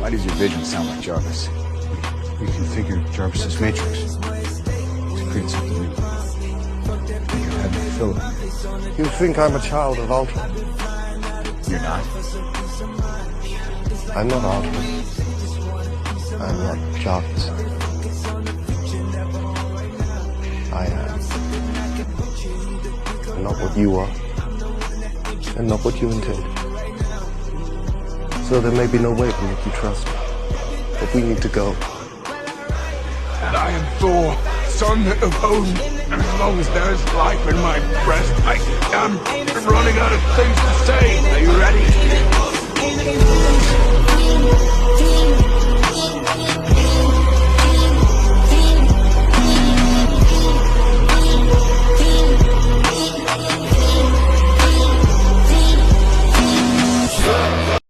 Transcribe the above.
Why does your vision sound like Jarvis? We configured Jarvis's matrix to create something new. You had me fill it. You think I'm a child of Ultron? You're not? I'm not Ultron. I'm not Jarvis. I am. I'm not what you are. And not what you intend. So there may be no way to make you trust me. But we need to go. And I am Thor, son of Odin. And as long as there is life in my breast, I am running out of things to say. Are you ready?